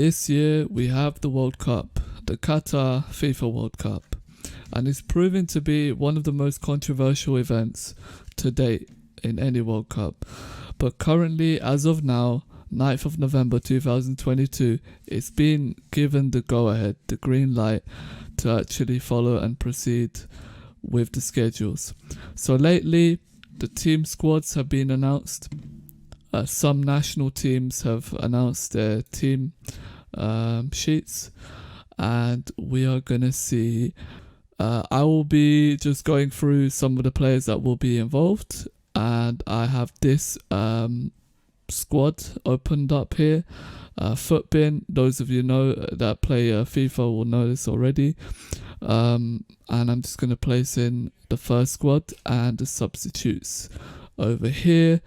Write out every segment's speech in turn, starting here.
This year we have the World Cup, the Qatar FIFA World Cup, and it's proven to be one of the most controversial events to date in any World Cup. But currently, as of now, 9th of November 2022, it's been given the go-ahead, the green light to actually follow and proceed with the schedules. So lately, the team squads have been announced. Some national teams have announced their team sheets, and we are going to see. I will be just going through some of the players that will be involved, and I have this squad opened up here. Futbin, those of you know that play FIFA will know this already. And I'm just going to place in the first squad and the substitutes over here,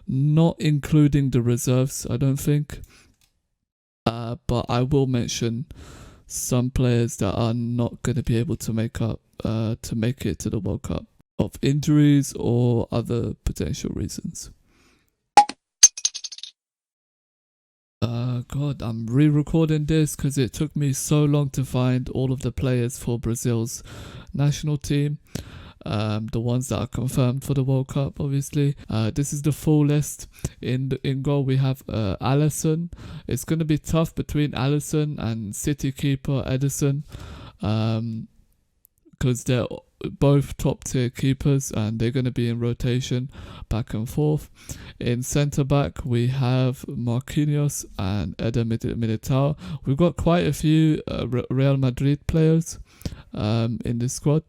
not including the reserves, I don't think. But I will mention some players that are not going to be able to make it to the World Cup of injuries or other potential reasons. God, I'm re-recording this because it took me so long to find all of the players for Brazil's national team. The ones that are confirmed for the World Cup, obviously. This is the full list. In goal, we have Alisson. It's going to be tough between Alisson and City keeper Ederson, because they're both top tier keepers and they're going to be in rotation back and forth. In centre back, we have Marquinhos and Eder Militao. We've got quite a few Real Madrid players in this squad.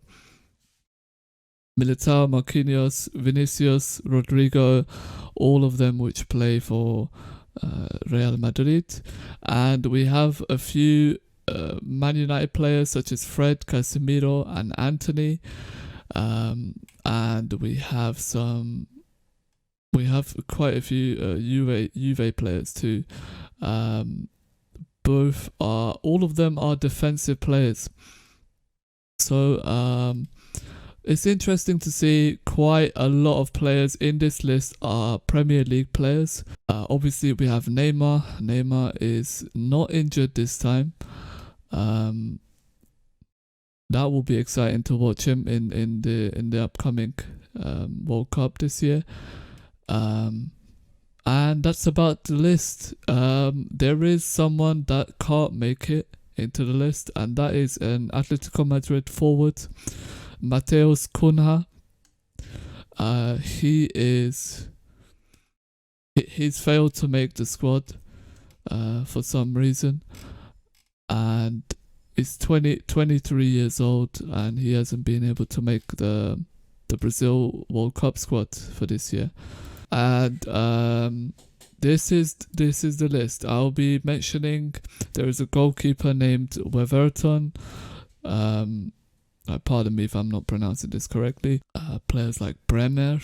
Militao, Marquinhos, Vinicius, Rodrigo, all of them which play for Real Madrid. And we have a few Man United players such as Fred, Casemiro and Anthony. And we have quite a few Juve players too. All of them are defensive players. So it's interesting to see quite a lot of players in this list are Premier League players. Obviously, we have Neymar. Neymar is not injured this time. That will be exciting to watch him in the upcoming World Cup this year. And that's about the list. There is someone that can't make it into the list, and that is an Atletico Madrid forward, Mateus Cunha. He's failed to make the squad for some reason, and he's 23 years old, and he hasn't been able to make the Brazil World Cup squad for this year. And this is the list. I'll be mentioning there is a goalkeeper named Weverton. Pardon me if I'm not pronouncing this correctly. Players like Bremer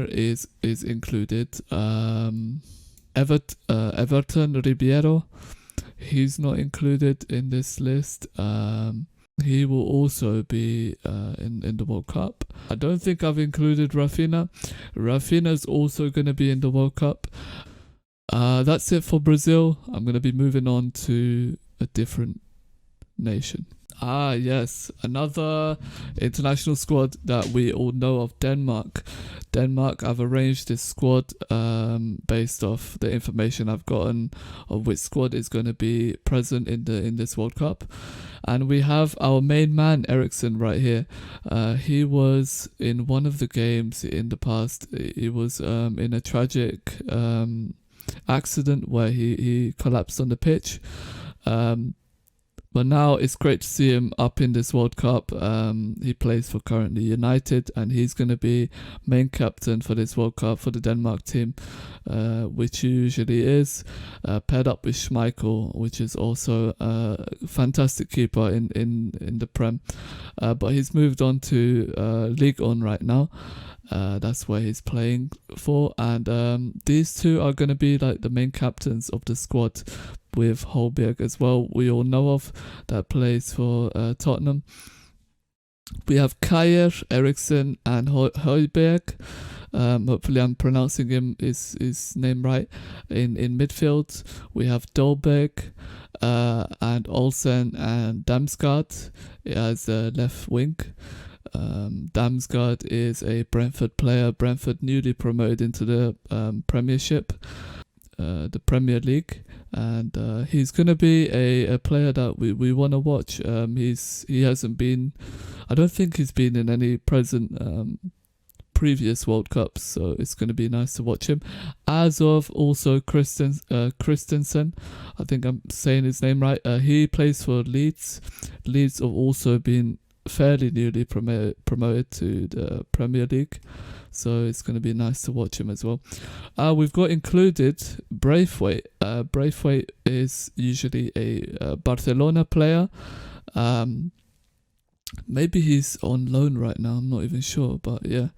is included. Everton Ribeiro, he's not included in this list. He will also be in the World Cup. I don't think I've included Rafinha. Rafinha's also going to be in the World Cup. That's it for Brazil. I'm going to be moving on to a different nation. Yes, another international squad that we all know of, Denmark. I've arranged this squad based off the information I've gotten of which squad is going to be present in this World Cup. And we have our main man, Eriksen, right here. He was in one of the games in the past. He was in a tragic accident where he collapsed on the pitch. But now it's great to see him up in this World Cup. He plays for currently United, and he's going to be main captain for this World Cup for the Denmark team, which he usually is, paired up with Schmeichel, which is also a fantastic keeper in the Prem. But he's moved on to Ligue right now. That's where he's playing for, and these two are going to be like the main captains of the squad, with Holberg as well, we all know of, that plays for Tottenham. We have Kjaer, Eriksen and Højbjerg. Hopefully I'm pronouncing his name right. In midfield, we have Dolberg and Olsen and Damsgaard as left wing. Damsgaard is a Brentford player. Brentford newly promoted into the Premiership, the Premier League, and he's going to be a player that we want to watch. He hasn't been, I don't think he's been in any previous World Cups, so it's going to be nice to watch him. As of also Christensen, I think I'm saying his name right. He plays for Leeds. Leeds have also been fairly newly promoted to the Premier League, so it's going to be nice to watch him as well. We've got included Braithwaite. Braithwaite is usually a Barcelona player. Maybe he's on loan right now, I'm not even sure, but yeah,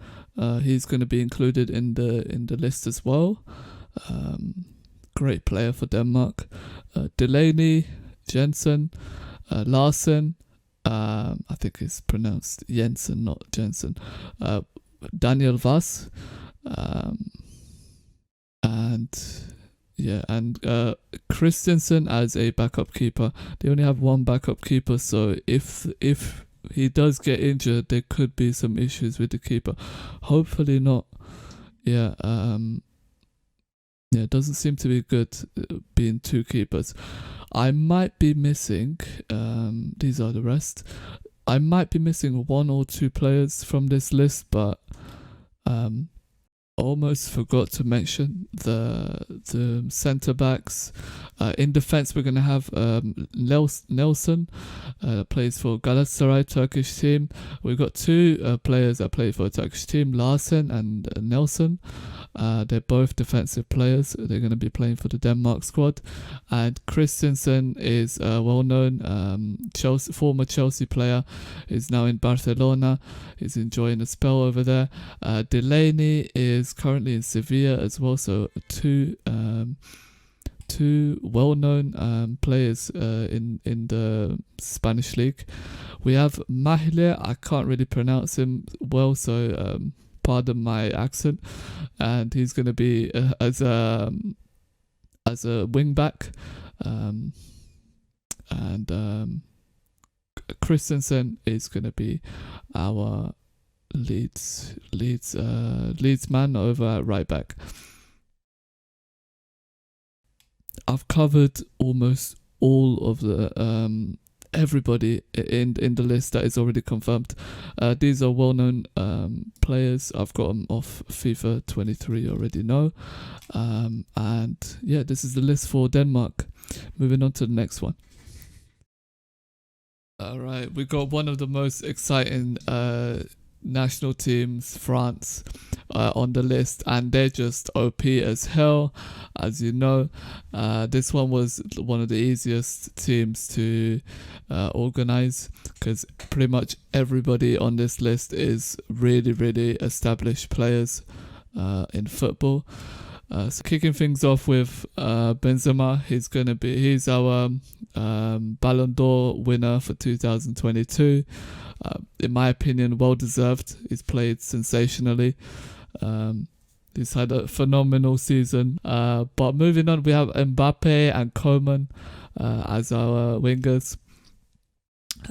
he's going to be included in the list as well. Great player for Denmark. Delaney, Jensen, Larsen, I think it's pronounced Jensen, not Jensen. Daniel Vass, and Christensen as a backup keeper. They only have one backup keeper, so if he does get injured, there could be some issues with the keeper. Hopefully not. It doesn't seem to be good being two keepers. I might be missing, these are the rest. I might be missing one or two players from this list, but almost forgot to mention the centre backs. In defence, we're going to have Nelson, plays for Galatasaray, Turkish team. We've got two players that play for a Turkish team, Larsen and Nelson. They're both defensive players. They're going to be playing for the Denmark squad. And Christensen is a well-known former Chelsea player. He's now in Barcelona. He's enjoying a spell over there. Delaney is currently in Sevilla as well. So two well-known players in the Spanish league. We have Mahle. I can't really pronounce him well, so pardon my accent. And he's going to be as a wing back. And Christensen is going to be our Leeds man over at right back. I've covered almost all of the everybody in the list that is already confirmed. These are well-known players. I've got them off FIFA 23 already know. And yeah, this is the list for Denmark. Moving on to the next one. All right, we got one of the most exciting national teams, France, on the list, and they're just OP as hell, as you know. This one was one of the easiest teams to organize, because pretty much everybody on this list is really, really established players in football. So kicking things off with Benzema, he's our Ballon d'Or winner for 2022. In my opinion, well deserved. He's played sensationally. He's had a phenomenal season. But moving on, we have Mbappe and Coman as our wingers.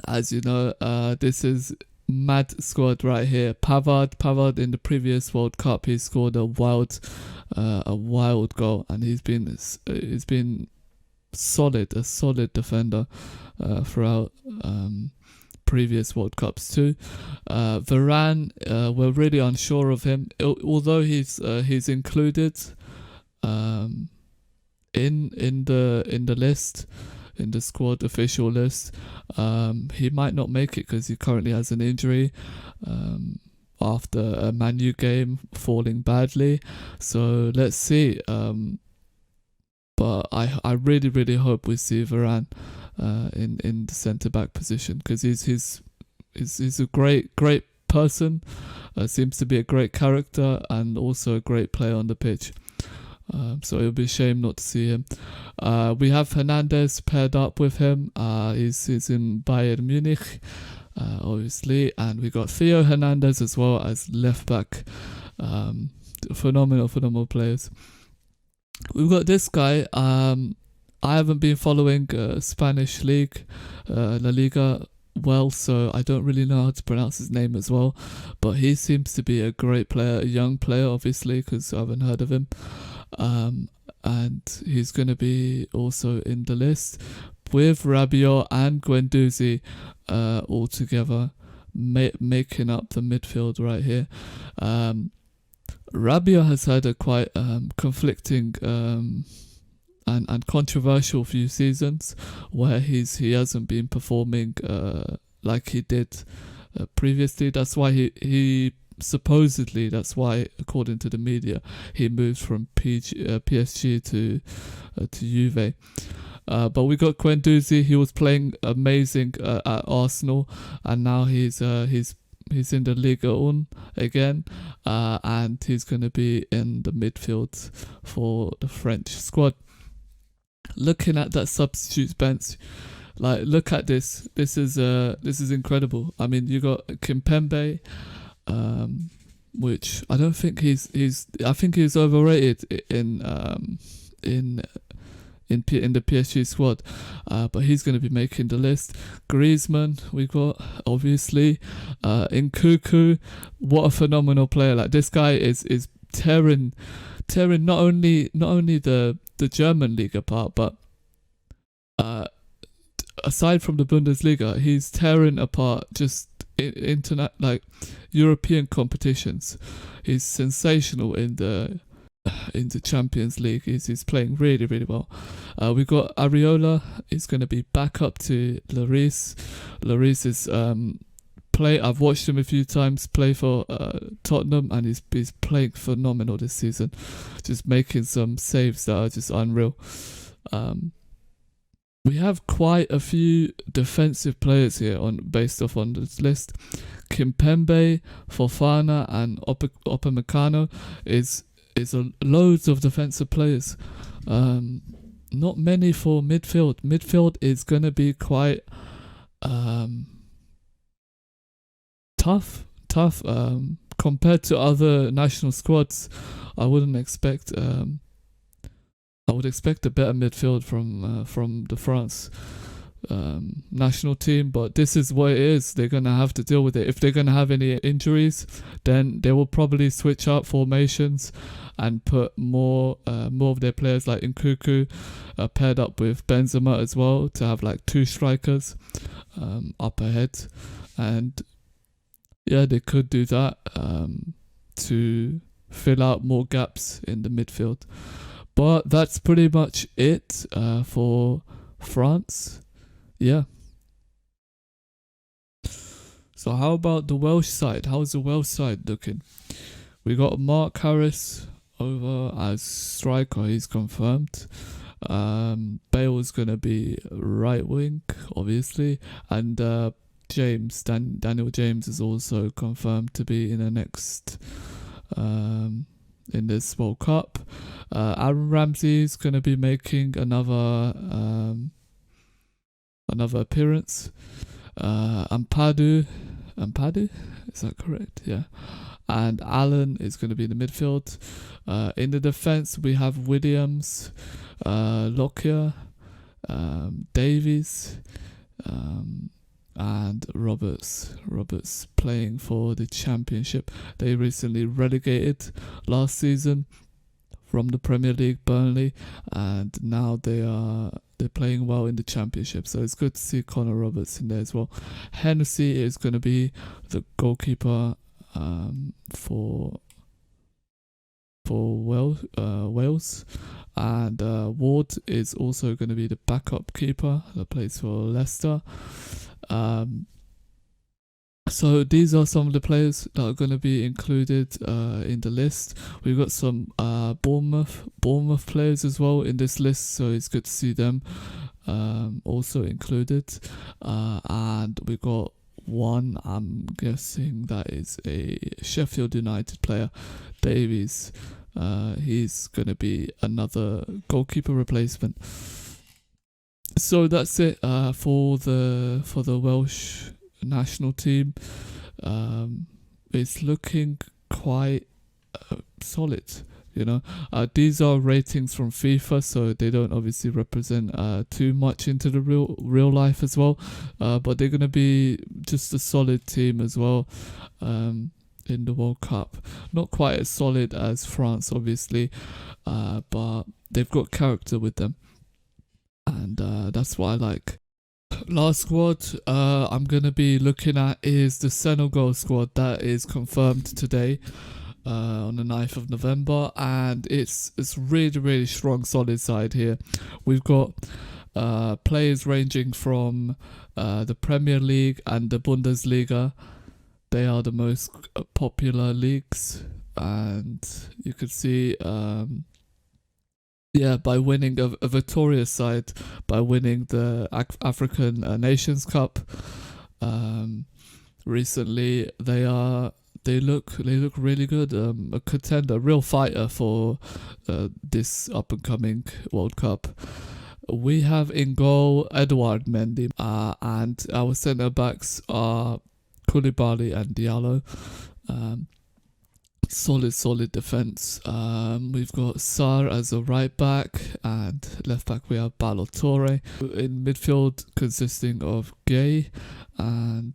As you know, this is mad squad right here. Pavard in the previous World Cup, he scored a wild goal, and he's been a solid defender throughout previous World Cups too. Varane, we're really unsure of him, although he's included in the list, in the squad official list. He might not make it because he currently has an injury after a Man U game, falling badly. So let's see. But I really, really hope we see Varane in the centre back position, because he's a great person, seems to be a great character, and also a great player on the pitch. So it'll be a shame not to see him. We have Hernandez paired up with him. He's in Bayern Munich, obviously, and we got Theo Hernandez as well as left back. Phenomenal players. We've got this guy. I haven't been following Spanish League, La Liga, well, so I don't really know how to pronounce his name as well. But he seems to be a great player, a young player, obviously, because I haven't heard of him. And he's going to be also in the list with Rabiot and Guendouzi all together, making up the midfield right here. Rabiot has had a quite conflicting and controversial few seasons where he hasn't been performing like he did previously. That's why he supposedly, that's why, according to the media, he moved from PSG to Juve. But we got Guendouzi. He was playing amazing at Arsenal, and now he's in the Liga 1 again, and he's going to be in the midfield for the French squad. Looking at that substitutes bench, like, look at this. This is incredible. I mean, you got Kimpembe, which I don't think I think he's overrated in the PSG squad, but he's going to be making the list. Griezmann, we got, obviously. Nkunku, what a phenomenal player! Like, this guy is tearing not only the German Liga apart, but aside from the Bundesliga, he's tearing apart just internet, like, European competitions. He's sensational in the Champions League. He's playing really, really well. We got Areola. He's going to be back up to Lloris. Lloris is I've watched him a few times play for Tottenham, and he's playing phenomenal this season, just making some saves that are just unreal. We have quite a few defensive players here based off on this list. Kimpembe, Fofana, and Upamecano is loads of defensive players. Not many for midfield. Midfield is going to be quite tough compared to other national squads. I wouldn't expect. I would expect a better midfield from the France national team, but this is what it is. They're going to have to deal with it. If they're going to have any injuries, then they will probably switch up formations and put more of their players like Nkunku paired up with Benzema as well, to have like two strikers up ahead. And yeah, they could do that to fill out more gaps in the midfield. But that's pretty much it for France. Yeah. So how about the Welsh side? How's the Welsh side looking? We got Mark Harris over as striker. He's confirmed. Bale's going to be right wing, obviously. And Daniel James is also confirmed to be in the next... in this World Cup. Aaron Ramsey is going to be making another appearance. Ampadu, is that correct? Yeah. And Allen is going to be in the midfield. In the defense, we have Williams, Lockyer, Davies, and Roberts playing for the Championship. They recently relegated last season from the Premier League, Burnley, and now they're playing well in the Championship. So it's good to see Connor Roberts in there as well. Hennessy is going to be the goalkeeper for Wales, and Ward is also going to be the backup keeper that plays for Leicester. So these are some of the players that are going to be included in the list. We've got some Bournemouth players as well in this list, so it's good to see them also included. And we got one, I'm guessing that is a Sheffield United player, Davies. He's going to be another goalkeeper replacement. So that's it for the Welsh national team. It's looking quite solid. You know, these are ratings from FIFA, so they don't obviously represent too much into the real life as well. But they're gonna be just a solid team as well in the World Cup. Not quite as solid as France, obviously, but they've got character with them, and that's what I like. Last squad I'm gonna be looking at is the Senegal squad that is confirmed today. On the 9th of November, and it's really strong, solid side here. We've got players ranging from the Premier League and the Bundesliga. They are the most popular leagues, and you could see by winning a victorious side, by winning the African Nations Cup recently. They look really good. A contender, a real fighter for this up and coming World Cup. We have in goal Edouard Mendy, and our centre backs are Koulibaly and Diallo. Solid defence. We've got Sarr as a right back, and left back we have Balotore. In midfield, consisting of Gay and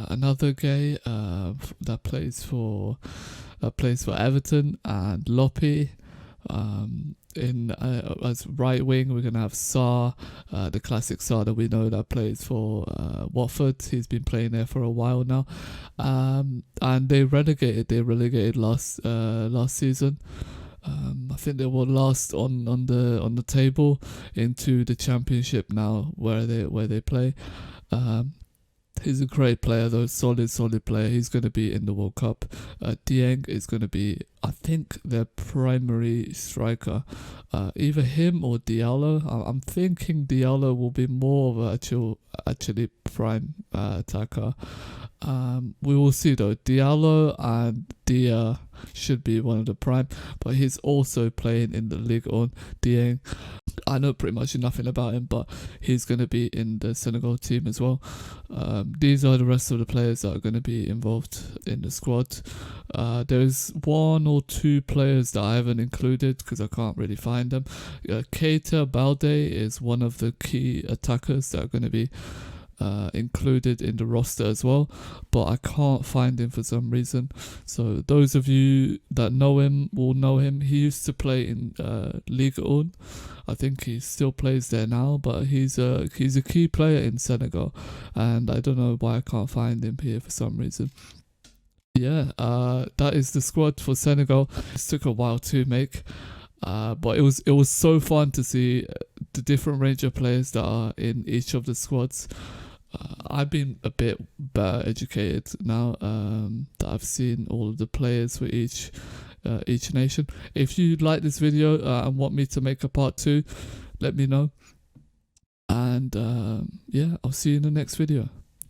another Gay that plays for Everton, and Lopy. In as right wing, we're gonna have Sarr, the classic Sarr that we know that plays for Watford. He's been playing there for a while now, and they relegated last season. I think they were last on the table into the Championship now, where they play. He's a great player though, solid player. He's going to be in the World Cup. Dieng is going to be, I think, their primary striker. Either him or Diallo. I'm thinking Diallo will be more of an actually prime attacker. We will see though. Diallo and Dia should be one of the prime, but he's also playing in the Ligue on. Dieng, I know pretty much nothing about him, but he's going to be in the Senegal team as well. These are the rest of the players that are going to be involved in the squad. There's one or two players that I haven't included because I can't really find them. Keita Balde is one of the key attackers that are going to be included in the roster as well, but I can't find him for some reason. So those of you that know him will know him. He used to play in Ligue 1. I think he still plays there now, but he's a key player in Senegal, and I don't know why I can't find him here for some reason. Yeah, that is the squad for Senegal. It took a while to make, but it was so fun to see the different range of players that are in each of the squads. I've been a bit better educated now that I've seen all of the players for each nation. If you like this video and want me to make a part 2, let me know. And yeah, I'll see you in the next video.